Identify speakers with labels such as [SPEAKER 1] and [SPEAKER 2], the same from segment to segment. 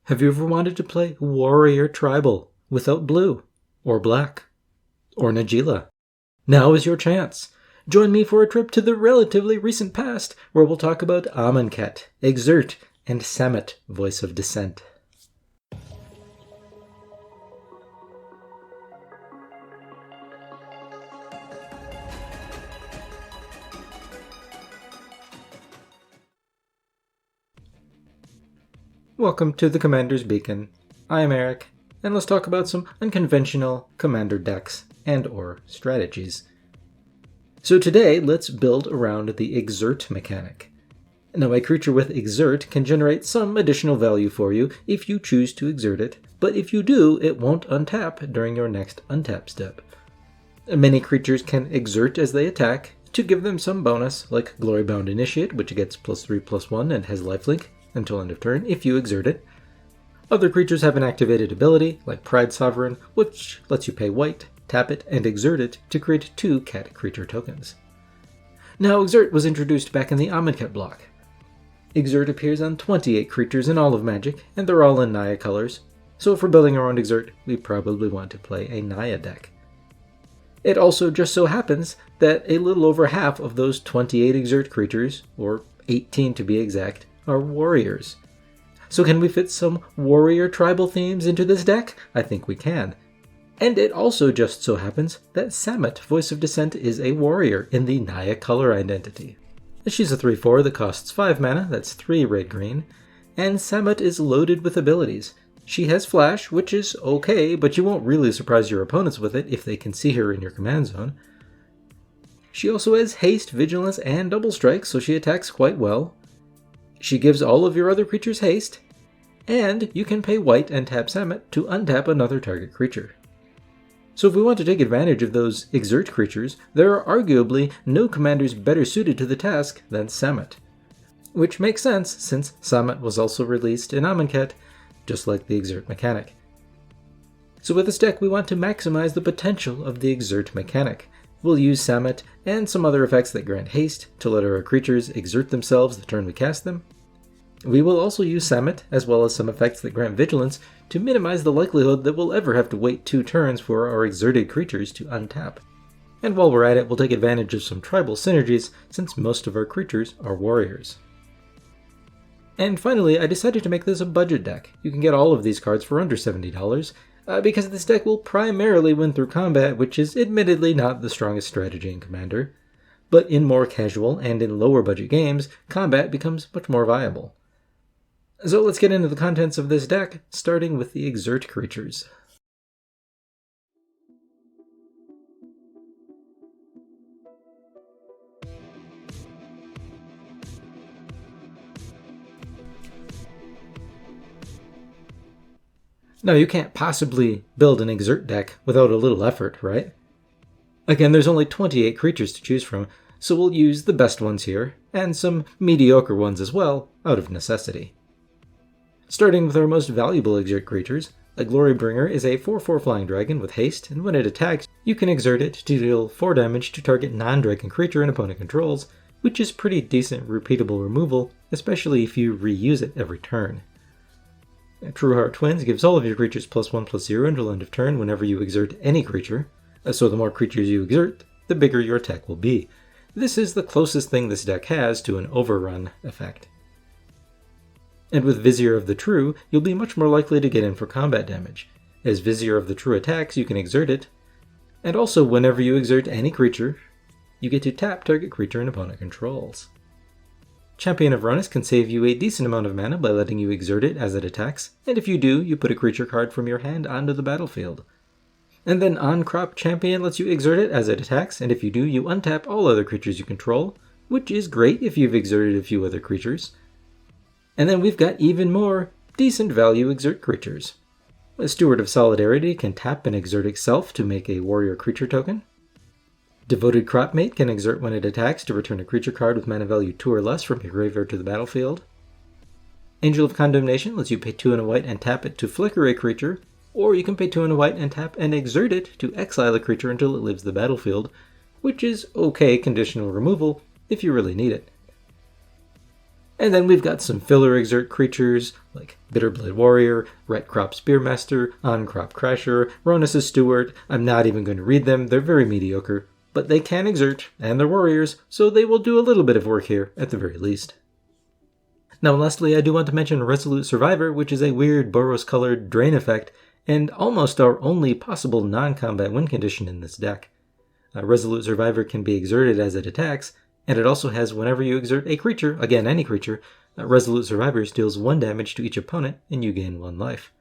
[SPEAKER 1] Have you ever wanted to play Warrior Tribal without blue, or black, or Najeela? Now is your chance. Join me for a trip to the relatively recent past, where we'll talk about Amonkhet, Exert, and Samut, Voice of Dissent. Welcome to the Commander's Beacon. I am Eric, and let's talk about some unconventional Commander decks and/or strategies. So today, let's build around the Exert mechanic. Now, a creature with Exert can generate some additional value for you if you choose to exert it, but if you do, it won't untap during your next untap step. Many creatures can exert as they attack to give them some bonus, like Glorybound Initiate, which gets +3/+1 and has lifelink until end of turn if you exert it. Other creatures have an activated ability, like Pride Sovereign, which lets you pay white, tap it, and exert it to create 2 cat creature tokens. Now, Exert was introduced back in the Amonkhet block. Exert appears on 28 creatures in all of Magic, and they're all in Naya colors, so if we're building around Exert, we probably want to play a Naya deck. It also just so happens that a little over half of those 28 Exert creatures, or 18 to be exact, are warriors. So can we fit some warrior tribal themes into this deck? I think we can. And it also just so happens that Samut, Voice of Dissent, is a warrior in the Naya color identity. She's a 3/4 that costs 5 mana, that's 3 red-green, and Samut is loaded with abilities. She has Flash, which is okay, but you won't really surprise your opponents with it if they can see her in your command zone. She also has Haste, Vigilance, and Double Strike, so she attacks quite well. She gives all of your other creatures haste, and you can pay white and tap Samut to untap another target creature. So if we want to take advantage of those Exert creatures, there are arguably no commanders better suited to the task than Samut. Which makes sense, since Samut was also released in Amonkhet, just like the Exert mechanic. So with this deck, we want to maximize the potential of the Exert mechanic. We'll use Samut and some other effects that grant haste to let our creatures exert themselves the turn we cast them. We will also use Samut, as well as some effects that grant vigilance, to minimize the likelihood that we'll ever have to wait 2 turns for our exerted creatures to untap. And while we're at it, we'll take advantage of some tribal synergies, since most of our creatures are warriors. And finally, I decided to make this a budget deck. You can get all of these cards for under $70, because this deck will primarily win through combat, which is admittedly not the strongest strategy in Commander. But in more casual and in lower budget games, combat becomes much more viable. So let's get into the contents of this deck, starting with the Exert creatures. Now, you can't possibly build an Exert deck without a little effort, right? Again, there's only 28 creatures to choose from, so we'll use the best ones here, and some mediocre ones as well, out of necessity. Starting with our most valuable Exert creatures, a Glorybringer is a 4/4 flying dragon with haste, and when it attacks, you can exert it to deal 4 damage to target non-dragon creature an opponent controls, which is pretty decent repeatable removal, especially if you reuse it every turn. Trueheart Twins gives all of your creatures +1/+0 until end of turn whenever you exert any creature, so the more creatures you exert, the bigger your attack will be. This is the closest thing this deck has to an overrun effect. And with Vizier of the True, you'll be much more likely to get in for combat damage. As Vizier of the True attacks, you can exert it, and also whenever you exert any creature, you get to tap target creature an opponent controls. Champion of Runus can save you a decent amount of mana by letting you exert it as it attacks, and if you do, you put a creature card from your hand onto the battlefield. And then On-Crop Champion lets you exert it as it attacks, and if you do, you untap all other creatures you control, which is great if you've exerted a few other creatures. And then we've got even more decent value Exert creatures. A Steward of Solidarity can tap and exert itself to make a warrior creature token. Devoted Cropmate can exert when it attacks to return a creature card with mana value 2 or less from your graveyard to the battlefield. Angel of Condemnation lets you pay 2 and a white and tap it to flicker a creature, or you can pay 2 and a white and tap and exert it to exile a creature until it leaves the battlefield, which is okay conditional removal if you really need it. And then we've got some filler Exert creatures like Bitterblade Warrior, Ret Crop Spearmaster, On-Crop Crasher, Ronus' Steward. I'm not even going to read them, they're very mediocre. But they can exert, and they're warriors, so they will do a little bit of work here, at the very least. Now lastly, I do want to mention Resolute Survivor, which is a weird Boros-colored drain effect, and almost our only possible non-combat win condition in this deck. Resolute Survivor can be exerted as it attacks, and it also has whenever you exert a creature, again any creature, Resolute Survivor deals 1 damage to each opponent, and you gain 1 life.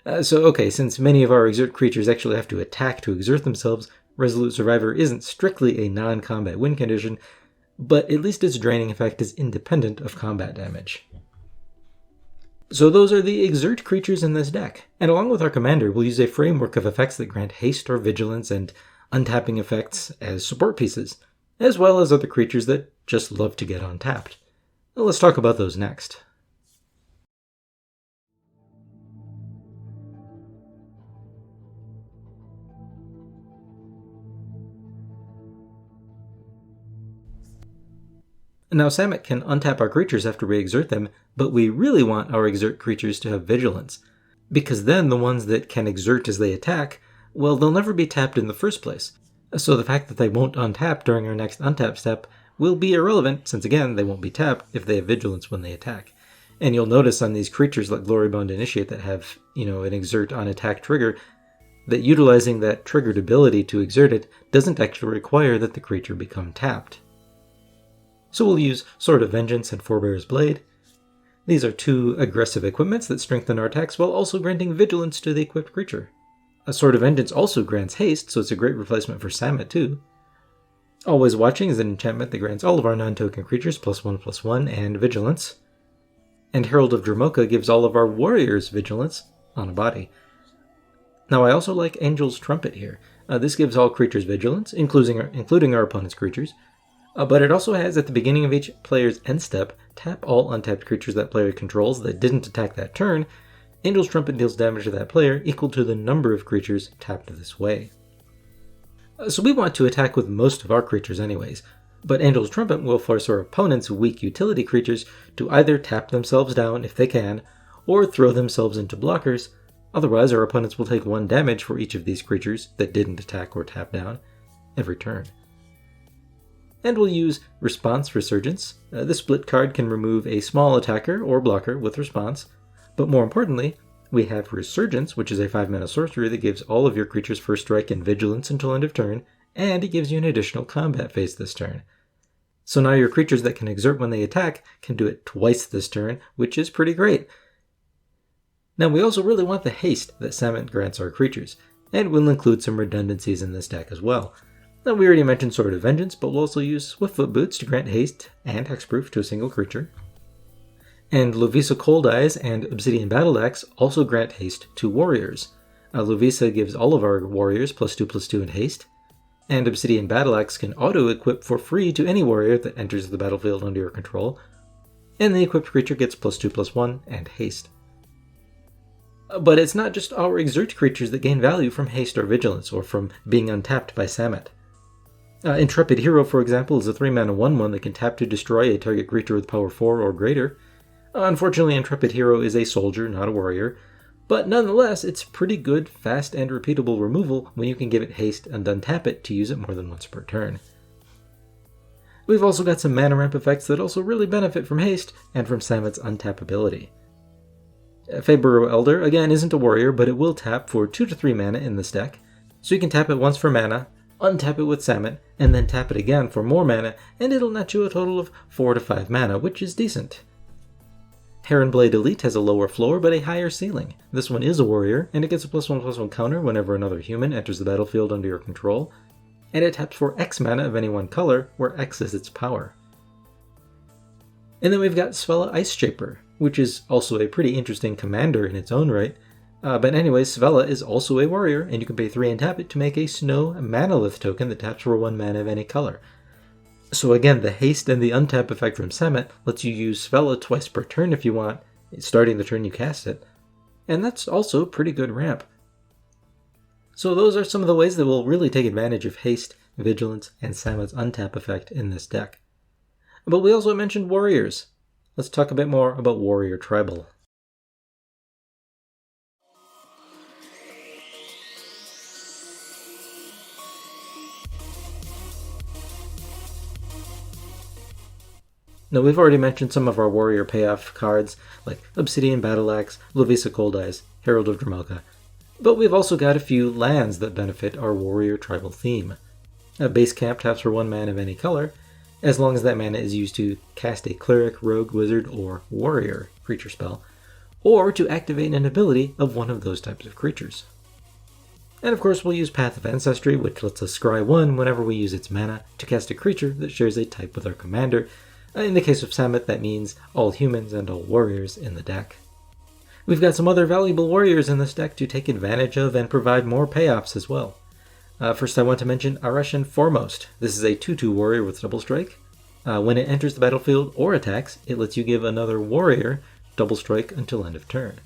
[SPEAKER 1] Since many of our exert creatures actually have to attack to exert themselves, Resolute Survivor isn't strictly a non-combat win condition, but at least its draining effect is independent of combat damage. So those are the exert creatures in this deck, and along with our commander, we'll use a framework of effects that grant haste or vigilance and untapping effects as support pieces, as well as other creatures that just love to get untapped. Let's talk about those next. Now Samut can untap our creatures after we exert them, but we really want our exert creatures to have vigilance, because then the ones that can exert as they attack, well, they'll never be tapped in the first place. So the fact that they won't untap during our next untap step will be irrelevant, since again, they won't be tapped if they have vigilance when they attack. And you'll notice on these creatures like Glorybound Initiate that have, an exert on attack trigger, that utilizing that triggered ability to exert it doesn't actually require that the creature become tapped. So we'll use Sword of Vengeance and Forebear's Blade. These are 2 aggressive equipments that strengthen our attacks while also granting vigilance to the equipped creature. A Sword of Vengeance also grants haste, so it's a great replacement for Samut too. Always Watching is an enchantment that grants all of our non-token creatures +1/+1 and vigilance. And Herald of Dromoka gives all of our warriors vigilance on a body. Now I also like Angel's Trumpet here. This gives all creatures vigilance, including our opponent's creatures. But it also has, at the beginning of each player's end step, tap all untapped creatures that player controls that didn't attack that turn. Angel's Trumpet deals damage to that player equal to the number of creatures tapped this way. So we want to attack with most of our creatures anyways, but Angel's Trumpet will force our opponent's weak utility creatures to either tap themselves down if they can, or throw themselves into blockers. Otherwise, our opponents will take 1 damage for each of these creatures that didn't attack or tap down every turn. And we'll use Response Resurgence. This split card can remove a small attacker or blocker with response, but more importantly, we have Resurgence, which is a 5-mana sorcery that gives all of your creatures first strike and vigilance until end of turn, and it gives you an additional combat phase this turn. So now your creatures that can exert when they attack can do it twice this turn, which is pretty great. Now we also really want the haste that Samut grants our creatures, and we'll include some redundancies in this deck as well. Now we already mentioned Sword of Vengeance, but we'll also use Swiftfoot Boots to grant haste and hexproof to a single creature. And Lovisa Cold Eyes and Obsidian Battle Axe also grant haste to warriors. Lovisa gives all of our warriors +2/+2 in haste, and Obsidian Battle Axe can auto-equip for free to any warrior that enters the battlefield under your control, and the equipped creature gets +2/+1 and haste. But it's not just our exert creatures that gain value from haste or vigilance, or from being untapped by Samut. Intrepid Hero, for example, is a 3-mana 1/1 that can tap to destroy a target creature with power 4 or greater. Unfortunately, Intrepid Hero is a soldier, not a warrior, but nonetheless, it's pretty good, fast, and repeatable removal when you can give it haste and untap it to use it more than once per turn. We've also got some mana ramp effects that also really benefit from haste and from Samut's untappability. Faeburrow Elder, again, isn't a warrior, but it will tap for 2 to 3 mana in this deck, so you can tap it once for mana, untap it with Samut, and then tap it again for more mana, and it'll net you a total of 4 to 5 mana, which is decent. Heronblade Elite has a lower floor but a higher ceiling. This one is a warrior, and it gets a +1/+1 counter whenever another human enters the battlefield under your control, and it taps for X mana of any one color, where X is its power. And then we've got Svella Iceshaper, which is also a pretty interesting commander in its own right. But anyway, Svella is also a warrior, and you can pay 3 and tap it to make a Snow Manalith token that taps for 1 mana of any color. So again, the haste and the untap effect from Samut lets you use Svella twice per turn if you want, starting the turn you cast it. And that's also pretty good ramp. So those are some of the ways that we'll really take advantage of haste, vigilance, and Samut's untap effect in this deck. But we also mentioned warriors. let's talk a bit more about Warrior Tribal. Now, we've already mentioned some of our warrior payoff cards, like Obsidian Battle Axe, Lovisa Cold Eyes, Herald of Dramelka, but we've also got a few lands that benefit our warrior tribal theme. A base camp taps for 1 mana of any color, as long as that mana is used to cast a cleric, rogue, wizard, or warrior creature spell, or to activate an ability of one of those types of creatures. And of course, we'll use Path of Ancestry, which lets us scry 1 whenever we use its mana to cast a creature that shares a type with our commander. In the case of Samut, that means all humans and all warriors in the deck. We've got some other valuable warriors in this deck to take advantage of and provide more payoffs as well. First, I want to mention Areshan Foremost. This is a 2/2 warrior with double strike. When it enters the battlefield or attacks, it lets you give another warrior double strike until end of turn.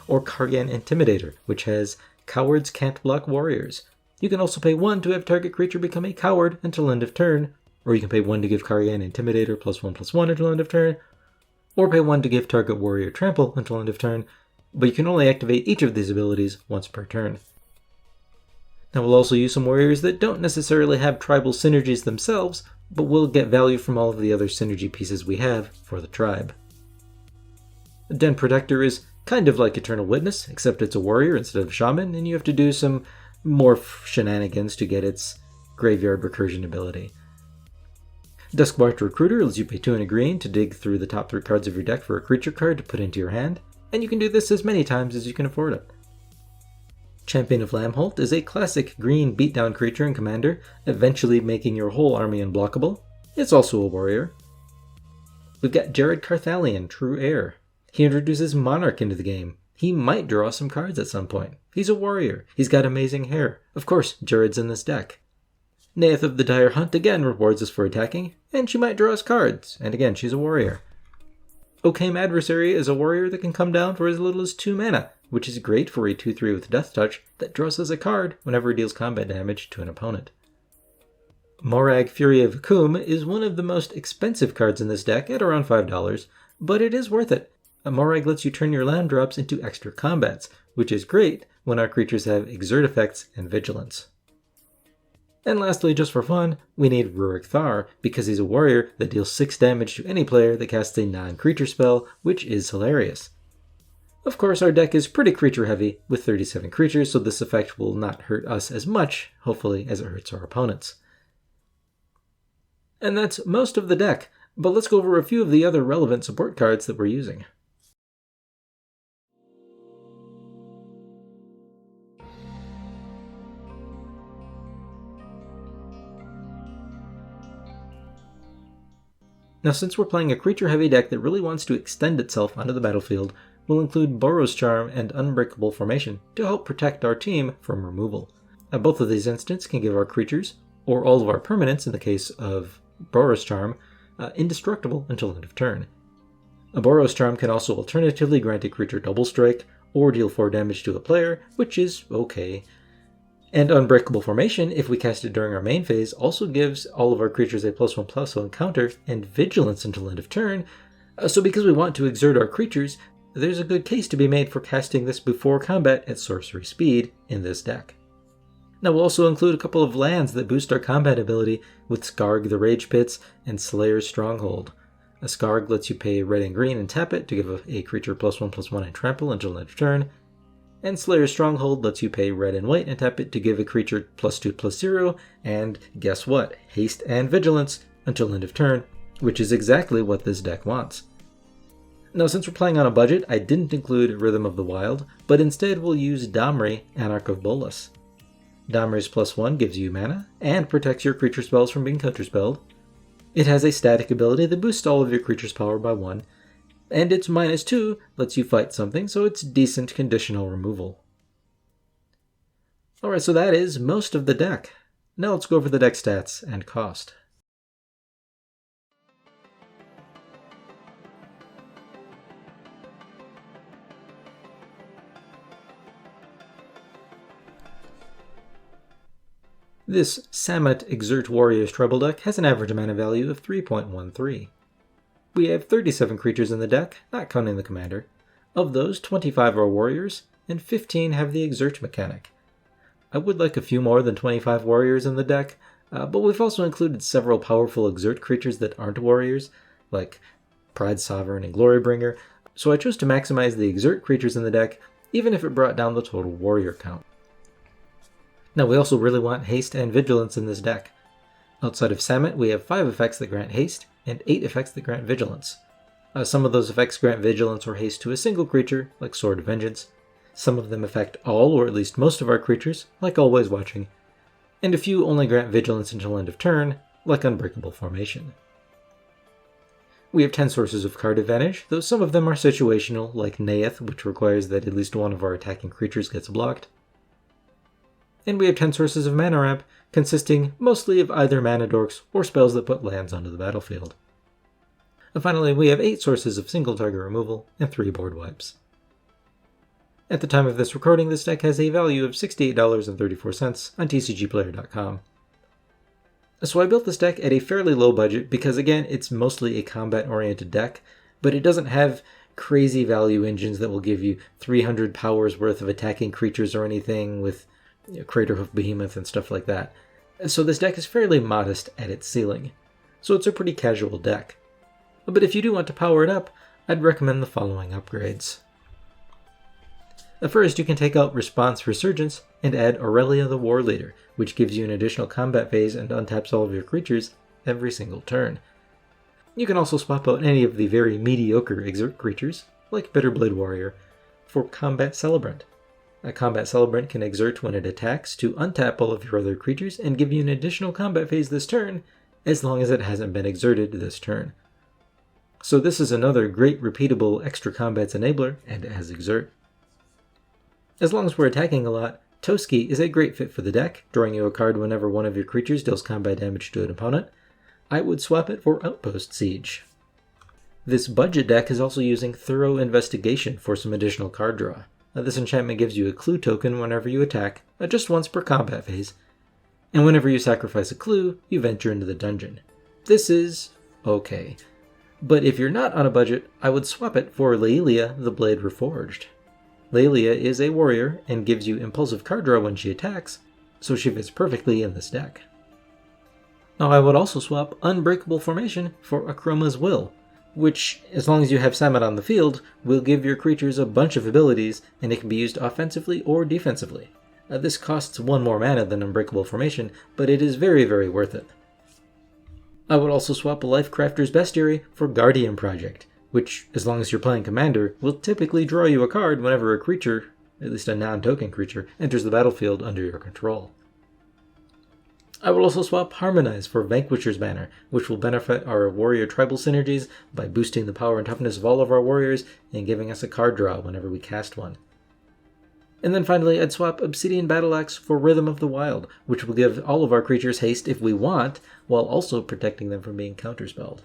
[SPEAKER 1] Or Kargan Intimidator, which has Cowards Can't Block Warriors. You can also pay 1 to have target creature become a coward until end of turn, or you can pay 1 to give Kargan Intimidator +1/+1 until end of turn, or pay 1 to give target warrior trample until end of turn, but you can only activate each of these abilities once per turn. Now we'll also use some warriors that don't necessarily have tribal synergies themselves, but will get value from all of the other synergy pieces we have for the tribe. Den Protector is kind of like Eternal Witness, except it's a warrior instead of shaman, and you have to do some more shenanigans to get its graveyard recursion ability. Duskmarked Recruiter lets you pay 2 and a green to dig through the top 3 cards of your deck for a creature card to put into your hand, and you can do this as many times as you can afford it. Champion of Lamholt is a classic green beatdown creature and commander, eventually making your whole army unblockable. It's also a warrior. We've got Jared Carthalion, True Heir. He introduces Monarch into the game. He might draw some cards at some point. He's a warrior. He's got amazing hair. Of course, Jared's in this deck. Neith of the Dire Hunt again rewards us for attacking, and she might draw us cards, and again, she's a warrior. Occam Adversary is a warrior that can come down for as little as 2 mana, which is great for a 2/3 with Death Touch that draws us a card whenever it deals combat damage to an opponent. Morag Fury of Akum is one of the most expensive cards in this deck at around $5, but it is worth it. Morag lets you turn your land drops into extra combats, which is great when our creatures have exert effects and vigilance. And lastly, just for fun, we need Rurik Thar, because he's a warrior that deals 6 damage to any player that casts a non-creature spell, which is hilarious. Of course, our deck is pretty creature heavy, with 37 creatures, so this effect will not hurt us as much, hopefully, as it hurts our opponents. And that's most of the deck, but let's go over a few of the other relevant support cards that we're using. Now, since we're playing a creature-heavy deck that really wants to extend itself onto the battlefield, we'll include Boros Charm and Unbreakable Formation to help protect our team from removal. Both of these instants can give our creatures, or all of our permanents in the case of Boros Charm, indestructible until end of turn. A Boros Charm can also alternatively grant a creature double strike, or deal 4 damage to a player, which is okay. And Unbreakable Formation, if we cast it during our main phase, also gives all of our creatures a +1/+1 counter and vigilance until end of turn. So because we want to exert our creatures, there's a good case to be made for casting this before combat at sorcery speed in this deck. Now we'll also include a couple of lands that boost our combat ability with Skarg the Rage Pits and Slayer's Stronghold. A Skarg lets you pay red and green and tap it to give a creature +1/+1 and trample until end of turn. And Slayer's Stronghold lets you pay red and white and tap it to give a creature +2/+0, and guess what? Haste and Vigilance until end of turn, which is exactly what this deck wants. Now, since we're playing on a budget, I didn't include Rhythm of the Wild, but instead we'll use Domri, Anarch of Bolas. Domri's +1 gives you mana, and protects your creature spells from being counterspelled. It has a static ability that boosts all of your creature's power by 1, and its -2 lets you fight something, so it's decent conditional removal. Alright, so that is most of the deck. Now let's go over the deck stats and cost. This Samut Exert Warriors Treble deck has an average mana value of 3.13. We have 37 creatures in the deck, not counting the commander. Of those, 25 are warriors, and 15 have the exert mechanic. I would like a few more than 25 warriors in the deck, but we've also included several powerful exert creatures that aren't warriors, like Pride Sovereign and Glorybringer, so I chose to maximize the exert creatures in the deck, even if it brought down the total warrior count. Now we also really want haste and vigilance in this deck. Outside of Samut, we have 5 effects that grant haste, and 8 effects that grant vigilance. Some of those effects grant vigilance or haste to a single creature, like Sword of Vengeance. Some of them affect all, or at least most of our creatures, like Always Watching. And a few only grant vigilance until end of turn, like Unbreakable Formation. We have 10 sources of card advantage, though some of them are situational, like Neith, which requires that at least one of our attacking creatures gets blocked. And we have 10 sources of mana ramp, consisting mostly of either mana dorks or spells that put lands onto the battlefield. And finally, we have 8 sources of single target removal and 3 board wipes. At the time of this recording, this deck has a value of $68.34 on TCGplayer.com. So I built this deck at a fairly low budget because, again, it's mostly a combat-oriented deck, but it doesn't have crazy value engines that will give you 300 powers worth of attacking creatures or anything with Craterhoof Behemoth and stuff like that. So this deck is fairly modest at its ceiling. So it's a pretty casual deck. But if you do want to power it up, I'd recommend the following upgrades. First, you can take out Response Resurgence and add Aurelia the War Leader, which gives you an additional combat phase and untaps all of your creatures every single turn. You can also swap out any of the very mediocre Exert creatures, like Bitterblade Warrior, for Combat Celebrant. A Combat Celebrant can exert when it attacks to untap all of your other creatures and give you an additional combat phase this turn, as long as it hasn't been exerted this turn. So this is another great repeatable extra combats enabler, and it has exert. As long as we're attacking a lot, Toski is a great fit for the deck, drawing you a card whenever one of your creatures deals combat damage to an opponent. I would swap it for Outpost Siege. This budget deck is also using Thorough Investigation for some additional card draw. This enchantment gives you a clue token whenever you attack, just once per combat phase. And whenever you sacrifice a clue, you venture into the dungeon. This is okay. But if you're not on a budget, I would swap it for Leelia the Blade Reforged. Leelia is a warrior and gives you impulsive card draw when she attacks, so she fits perfectly in this deck. Now I would also swap Unbreakable Formation for Akroma's Will, which, as long as you have Samut on the field, will give your creatures a bunch of abilities, and it can be used offensively or defensively. This costs 1 more mana than Unbreakable Formation, but it is very, very worth it. I would also swap Lifecrafter's Bestiary for Guardian Project, which, as long as you're playing Commander, will typically draw you a card whenever a creature, at least a non-token creature, enters the battlefield under your control. I will also swap Harmonize for Vanquisher's Banner, which will benefit our warrior tribal synergies by boosting the power and toughness of all of our warriors and giving us a card draw whenever we cast one. And then finally, I'd swap Obsidian Battleaxe for Rhythm of the Wild, which will give all of our creatures haste if we want, while also protecting them from being counterspelled.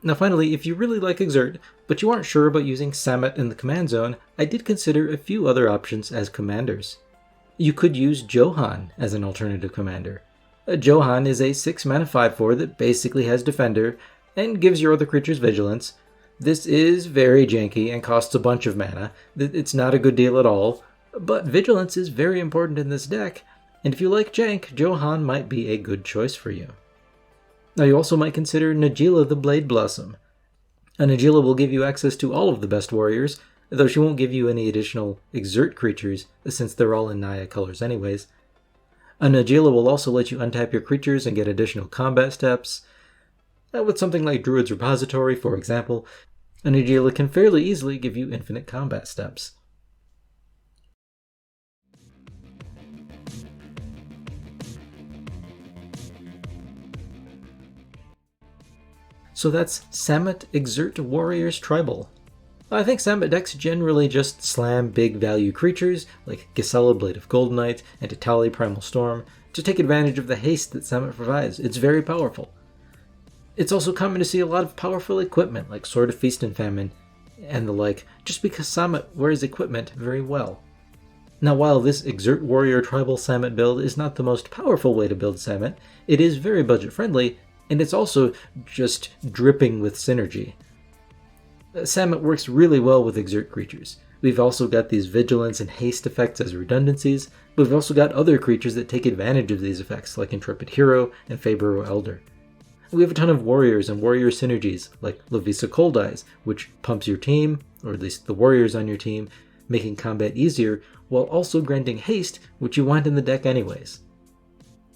[SPEAKER 1] Now finally, if you really like Exert, but you aren't sure about using Samut in the command zone, I did consider a few other options as commanders. You could use Johan as an alternative commander. Johan is a 6 mana 5/4 that basically has Defender, and gives your other creatures Vigilance. This is very janky and costs a bunch of mana. It's not a good deal at all, but Vigilance is very important in this deck, and if you like jank, Johan might be a good choice for you. Now you also might consider Najeela the Blade Blossom. Najeela will give you access to all of the best warriors, though she won't give you any additional Exert creatures, since they're all in Naya colors anyways. Najeela will also let you untap your creatures and get additional combat steps. With something like Druid's Repository, for example, Najeela can fairly easily give you infinite combat steps. So that's Samut Exert Warriors Tribal. I think Samut decks generally just slam big value creatures like Gisela Blade of Goldnight and Titali Primal Storm to take advantage of the haste that Samut provides. It's very powerful. It's also common to see a lot of powerful equipment like Sword of Feast and Famine and the like, just because Samut wears equipment very well. Now while this Exert Warrior Tribal Samut build is not the most powerful way to build Samut, it is very budget friendly, and it's also just dripping with synergy. Samut works really well with Exert Creatures. We've also got these Vigilance and Haste effects as redundancies, but we've also got other creatures that take advantage of these effects, like Intrepid Hero and Fabro Elder. We have a ton of warriors and warrior synergies, like Lavisa Cold Eyes, which pumps your team, or at least the warriors on your team, making combat easier, while also granting haste, which you want in the deck anyways.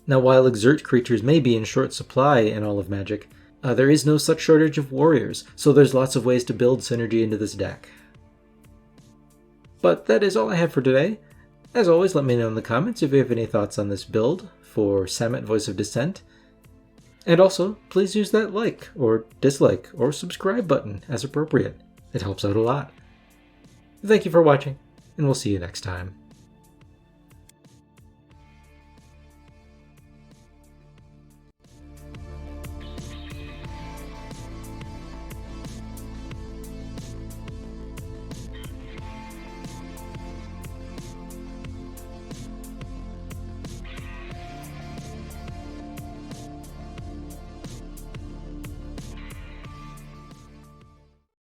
[SPEAKER 1] Now, while Exert Creatures may be in short supply in all of Magic, there is no such shortage of warriors, so there's lots of ways to build synergy into this deck. But that is all I have for today. As always, let me know in the comments if you have any thoughts on this build for Samut Voice of Dissent. And also, please use that like, or dislike, or subscribe button as appropriate. It helps out a lot. Thank you for watching, and we'll see you next time.